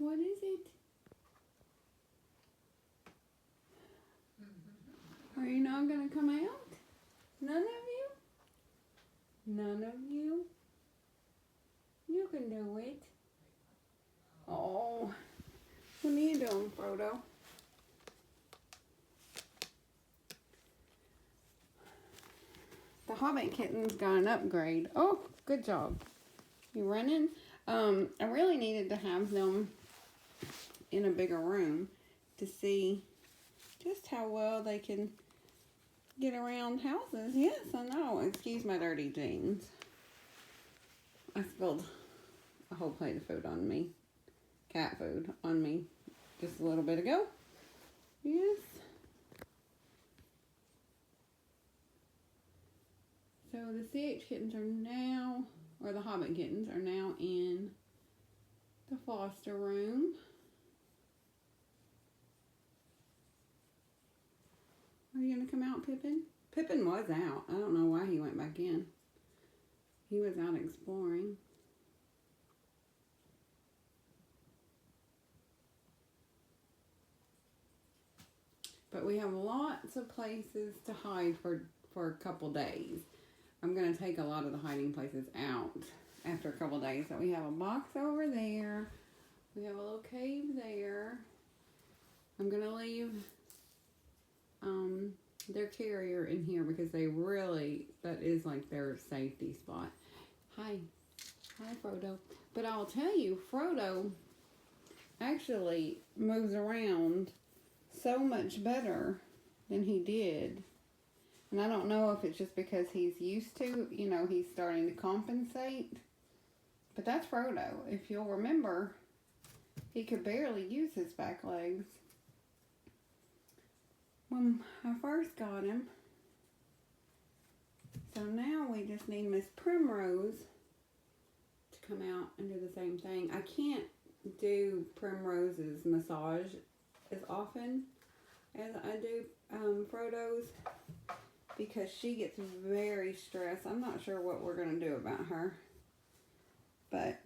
what is it? Are you not going to come out? None of you? None of you? You can do it. Oh, what are you doing, Frodo? The Hobbit kittens got an upgrade. Oh, good job. You running? I really needed to have them in a bigger room to see just how well they can get around houses. Yes, I know. Excuse my dirty jeans. I spilled a whole plate of food on me. Cat food on me just a little bit ago. Yes. So the CH kittens are now, or the Hobbit kittens are now in the foster room. Are you going to come out, Pippen? Pippen was out. I don't know why he went back in. He was out exploring. But we have lots of places to hide for a couple days. I'm going to take a lot of the hiding places out after a couple days. So we have a box over there. We have a little cave there. I'm going to leave their carrier in here because they really, that is like their safety spot. Hi. Hi, Frodo. But I'll tell you, Frodo actually moves around so much better than he did. And I don't know if it's just because he's used to, you know, he's starting to compensate. But that's Frodo. If you'll remember, he could barely use his back legs when I first got him. So now we just need Miss Primrose to come out and do the same thing. I can't do Primrose's massage as often as I do Frodo's because she gets very stressed. I'm not sure what we're going to do about her. But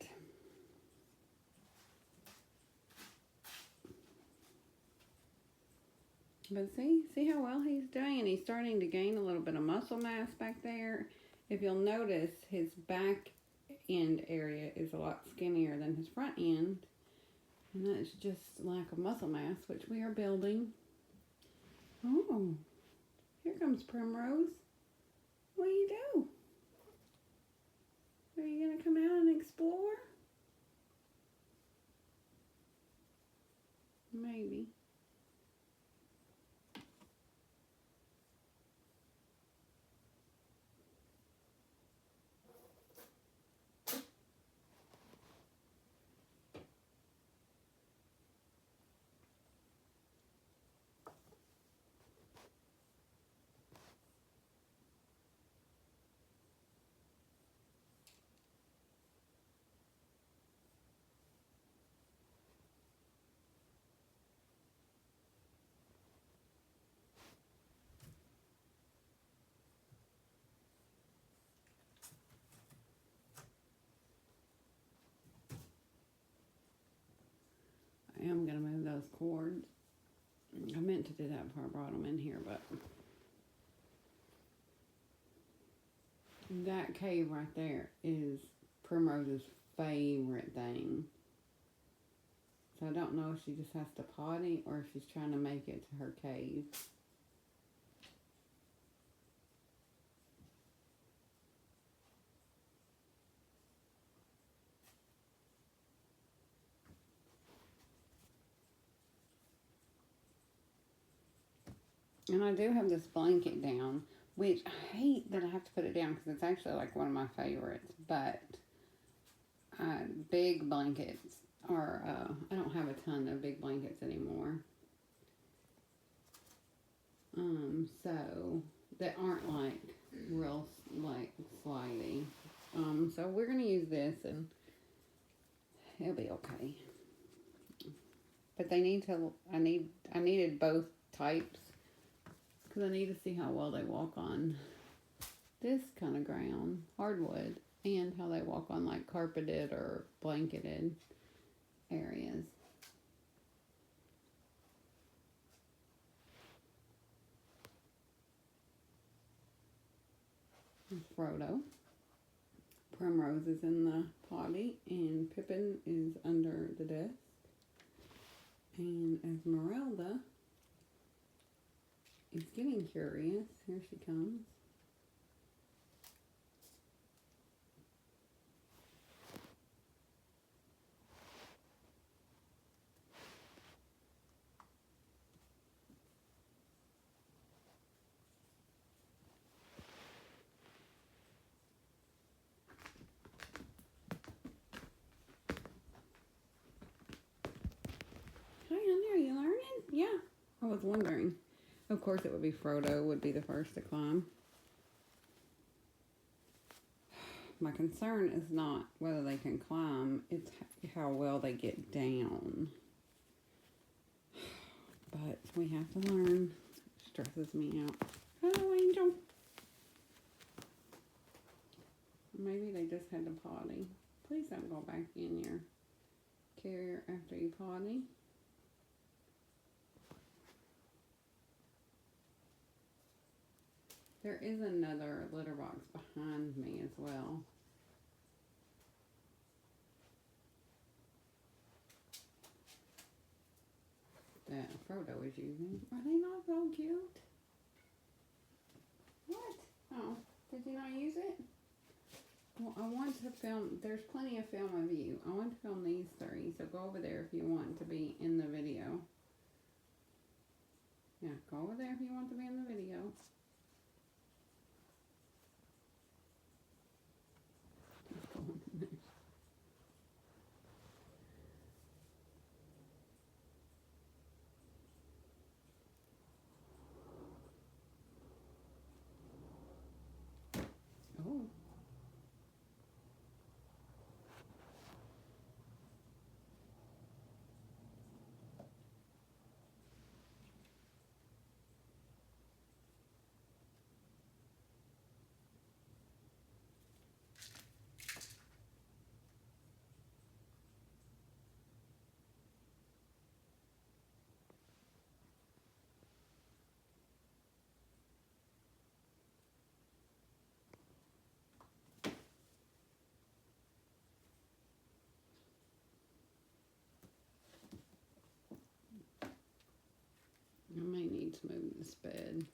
see how well he's doing, and he's starting to gain a little bit of muscle mass back there. If you'll notice, his back end area is a lot skinnier than his front end, and that's just lack of muscle mass, which we are building. Oh, here comes Primrose. What do you do? Are you going to come out and explore? Maybe. I am going to move those cords. I meant to do that before I brought them in here, but that cave right there is Primrose's favorite thing. So I don't know if she just has to potty or if she's trying to make it to her cave. And I do have this blanket down, which I hate that I have to put it down because it's actually like one of my favorites. But big blankets are, I don't have a ton of big blankets anymore. So that aren't like real like slidey. So we're going to use this and it'll be okay. But they need to, I needed both types. Because I need to see how well they walk on this kind of ground, hardwood, and how they walk on like carpeted or blanketed areas. Frodo. Primrose is in the potty, and Pippen is under the desk. And Esmeralda is getting curious. Here she comes. Hi, honey, are you learning? Yeah, I was wondering. Of course, it would be Frodo would be the first to climb. My concern is not whether they can climb, it's how well they get down. But we have to learn. It stresses me out. Hello, Angel. Maybe they just had to potty. Please don't go back in your carrier after you potty. There is another litter box behind me as well. That Frodo is using. Are they not so cute? What? Oh, did you not use it? Well, I want to film, there's plenty of film of you. I want to film these three, so go over there if you want to be in the video. Yeah, go over there if you want to be in the video. Oh. I may need to move this bed.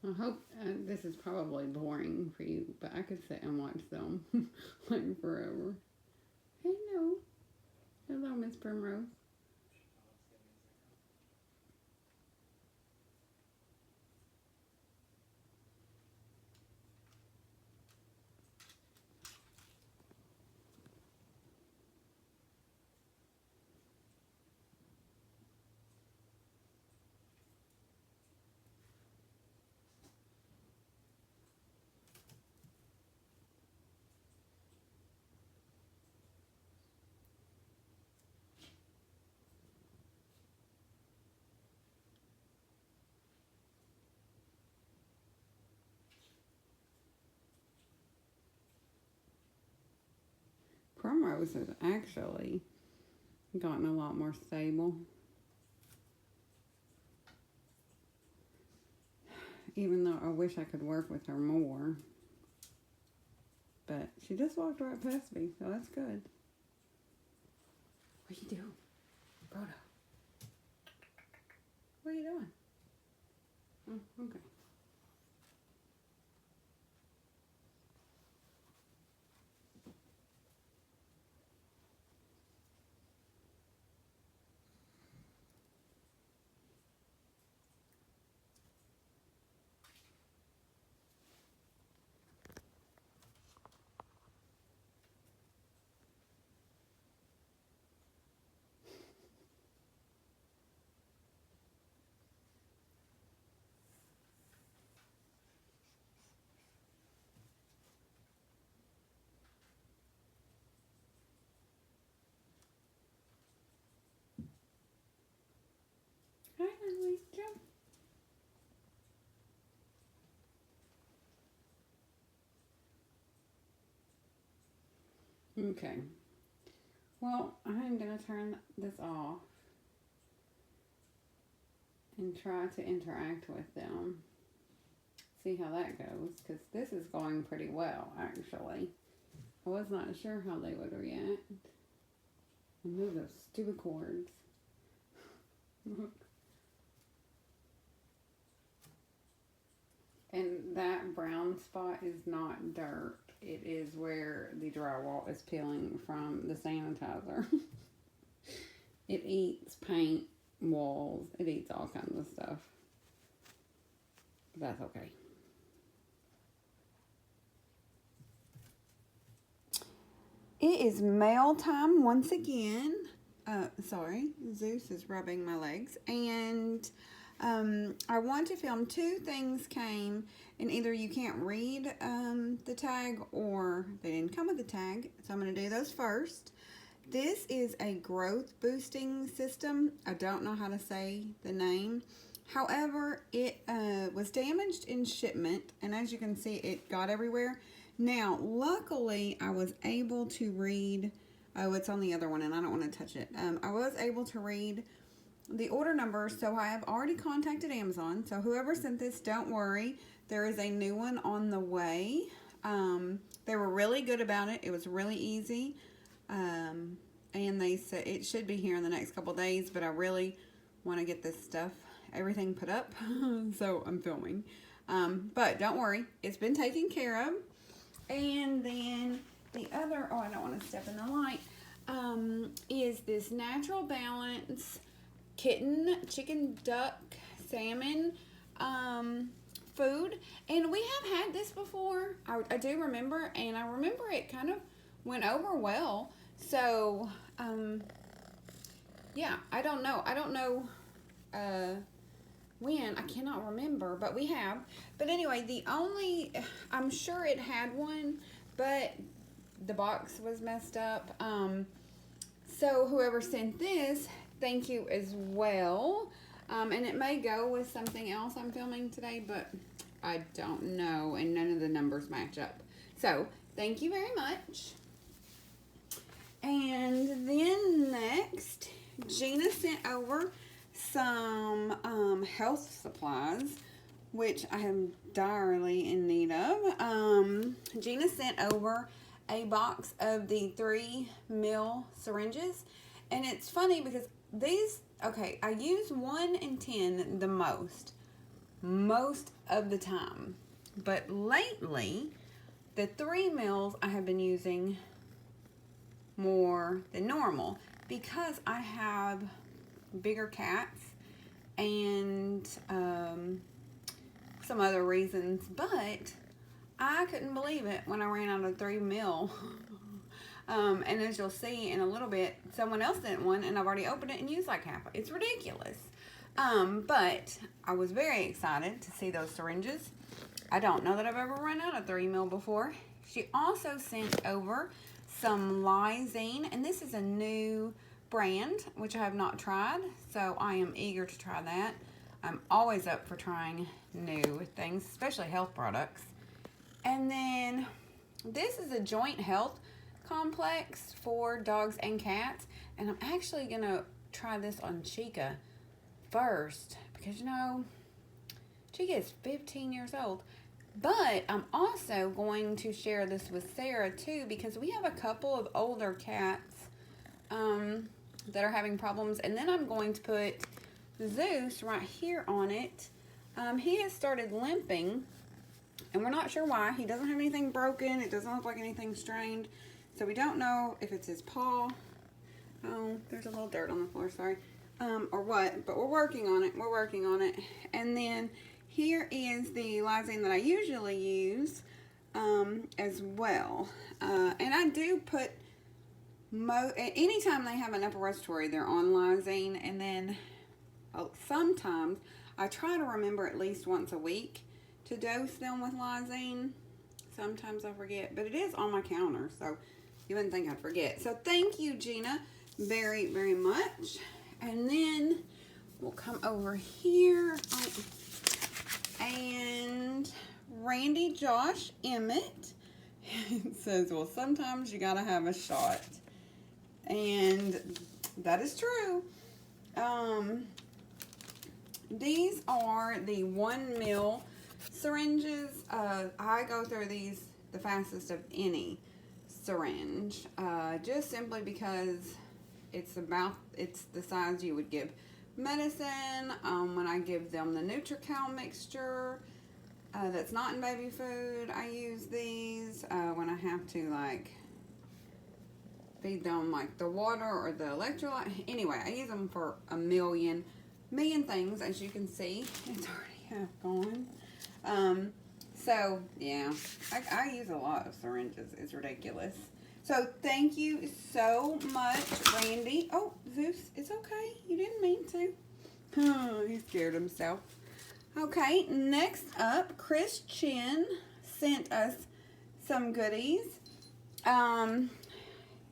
I hope this is probably boring for you, but I could sit and watch them like forever. Hello. Hello, Miss Primrose. Primrose has actually gotten a lot more stable. Even though I wish I could work with her more. But she just walked right past me, so that's good. What you doing? Frodo. What are you doing? Oh, okay. Okay. Well, I'm going to turn this off and try to interact with them. See how that goes, because this is going pretty well, actually. I was not sure how they would react. And move those stupid cords. And that brown spot is not dirt. It is where the drywall is peeling from the sanitizer. It eats paint, walls. It eats all kinds of stuff. But that's okay. It is mail time once again. Sorry, Zeus is rubbing my legs. And I want to film 2 things came, and either you can't read the tag or they didn't come with the tag. So I'm going to do those first. This is a growth boosting system. I don't know how to say the name. However, it was damaged in shipment, and as you can see, it got everywhere. Now, luckily, I was able to read, oh, it's on the other one, and I don't want to touch it. I was able to read the order number, so I have already contacted Amazon. So whoever sent this, don't worry. There is a new one on the way. They were really good about it. It was really easy. And they said it should be here in the next couple days, but I really want to get this stuff, everything put up. So I'm filming. But don't worry, it's been taken care of. And then the other, oh, I don't want to step in the light, is this Natural Balance kitten, chicken, duck, salmon food. And we have had this before. I do remember, and I remember it kind of went over well. So, yeah, I don't know. I don't know when. I cannot remember, but we have. But anyway, I'm sure it had one, but the box was messed up. So whoever sent this, thank you as well. And it may go with something else I'm filming today, but I don't know, and none of the numbers match up. So, thank you very much. And then next, Gina sent over some health supplies, which I am direly in need of. Gina sent over a box of the 3 ml syringes. And it's funny because these, okay, I use 1 and 10 the most of the time. But lately, the 3 mls I have been using more than normal because I have bigger cats and some other reasons, but I couldn't believe it when I ran out of 3 ml. And as you'll see in a little bit, someone else sent one and I've already opened it and used like half. It's ridiculous. But I was very excited to see those syringes. I don't know that I've ever run out of 3 ml before. She also sent over some lysine, and this is a new brand, which I have not tried, so I am eager to try that. I'm always up for trying new things, especially health products. And then this is a joint health complex for dogs and cats, and I'm actually gonna try this on Chica first because, you know, Chica is 15 years old. But I'm also going to share this with Sarah too, because we have a couple of older cats that are having problems. And then I'm going to put Zeus right here on it. He has started limping, and we're not sure why. He doesn't have anything broken. It doesn't look like anything strained. So we don't know if it's his paw. Oh, there's a little dirt on the floor, sorry. Or what, but we're working on it. We're working on it. And then here is the lysine that I usually use as well. And I do put, anytime they have an upper respiratory, they're on lysine. And then sometimes I try to remember at least once a week to dose them with lysine. Sometimes I forget, but it is on my counter, so you wouldn't think I'd forget. So thank you, Gina, very, very much. And then we'll come over here. And Randy Josh Emmett It says, well, sometimes you gotta have a shot. And that is true. These are the 1 ml syringes. I go through these the fastest of any syringe, just simply because it's the size you would give medicine. When I give them the NutriCal mixture that's not in baby food, I use these. When I have to like feed them like the water or the electrolyte. Anyway, I use them for a million things, as you can see. It's already half gone. So yeah, I use a lot of syringes. It's ridiculous. So thank you so much, Randy. Oh, Zeus, it's okay. You didn't mean to. Oh, he scared himself. Okay, next up, Kris Chin sent us some goodies.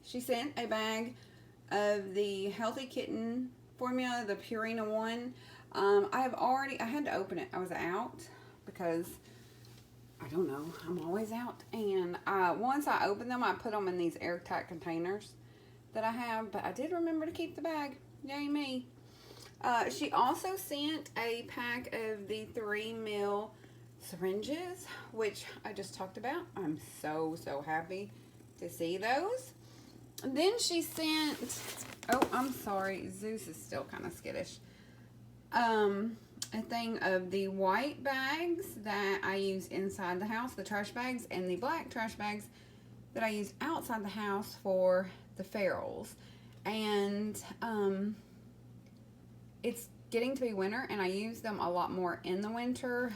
She sent a bag of the Healthy Kitten formula, the Purina one. I had to open it. I was out because, I don't know, I'm always out. And once I opened them, I put them in these airtight containers that I have. But I did remember to keep the bag. Yay me. She also sent a pack of the 3 ml syringes, which I just talked about. I'm so happy to see those. And then she sent, oh, I'm sorry, Zeus is still kind of skittish. A thing of the white bags that I use inside the house, the trash bags, and the black trash bags that I use outside the house for the ferals. And it's getting to be winter, and I use them a lot more in the winter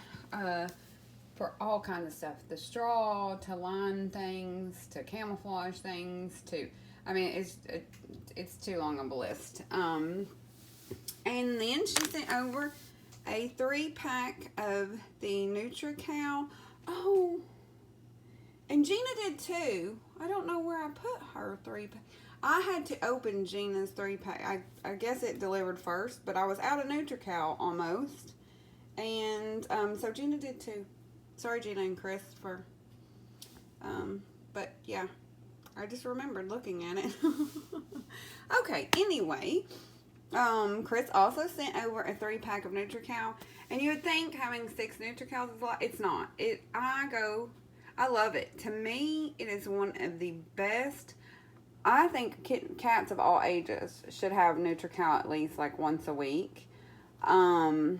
for all kinds of stuff. The straw, to line things, to camouflage things, to, I mean, it's too long of a list. And then she sent over a 3-pack of the NutriCal. Oh, and Gina did too. I don't know where I put her 3-pack. I had to open Gina's 3-pack. I guess it delivered first, but I was out of NutriCal almost. And so Gina did too. Sorry, Gina and Kris, for, but yeah, I just remembered looking at it. Okay, anyway, Kris also sent over a 3-pack of NutriCal, and you would think having 6 NutriCals is a lot. It's not. I love it. To me, it is one of the best. I think cats of all ages should have NutriCal at least like once a week. And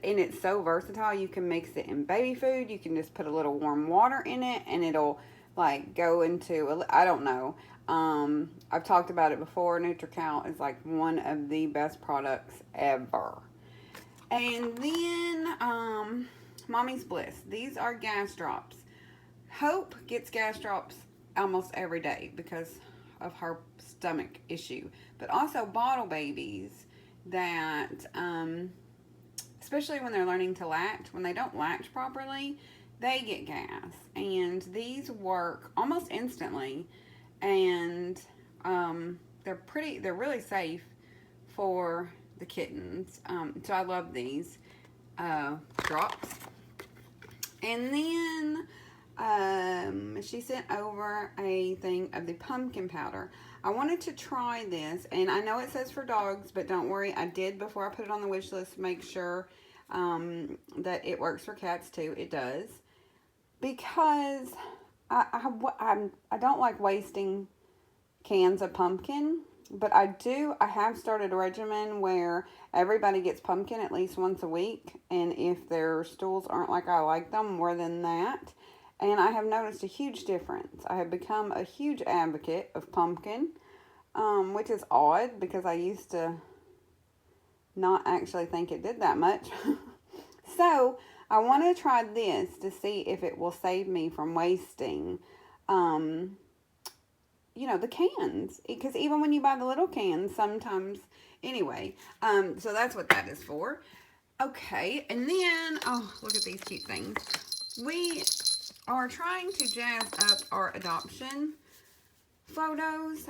it's so versatile. You can mix it in baby food. You can just put a little warm water in it, and it'll like go into, I don't know. I've talked about it before. NutriCal is like one of the best products ever. And then Mommy's Bliss. These are gas drops. Hope gets gas drops almost every day because of her stomach issue. But also bottle babies that, especially when they're learning to latch, when they don't latch properly, they get gas. And these work almost instantly. And they're really safe for the kittens. So I love these drops. And then she sent over a thing of the pumpkin powder. I wanted to try this, and I know it says for dogs, but don't worry, I did before I put it on the wish list make sure that it works for cats too. It does, because I don't like wasting cans of pumpkin, but I have started a regimen where everybody gets pumpkin at least once a week, and if their stools aren't like I like them, more than that. And I have noticed a huge difference. I have become a huge advocate of pumpkin, which is odd because I used to not actually think it did that much. So I want to try this to see if it will save me from wasting, the cans. Because even when you buy the little cans, sometimes, anyway. So that's what that is for. Okay, and then, oh, look at these cute things. We are trying to jazz up our adoption photos,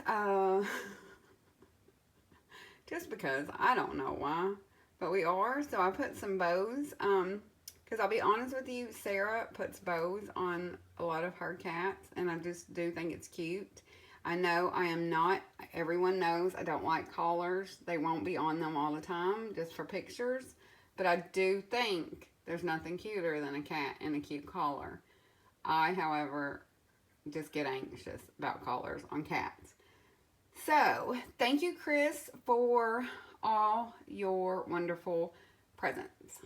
just because, I don't know why, but we are. So I put some bows Because I'll be honest with you, Sarah puts bows on a lot of her cats, and I just do think it's cute. I know I am not, everyone knows I don't like collars. They won't be on them all the time, just for pictures. But I do think there's nothing cuter than a cat in a cute collar. I, however, just get anxious about collars on cats. So, thank you, Kris, for all your wonderful presents.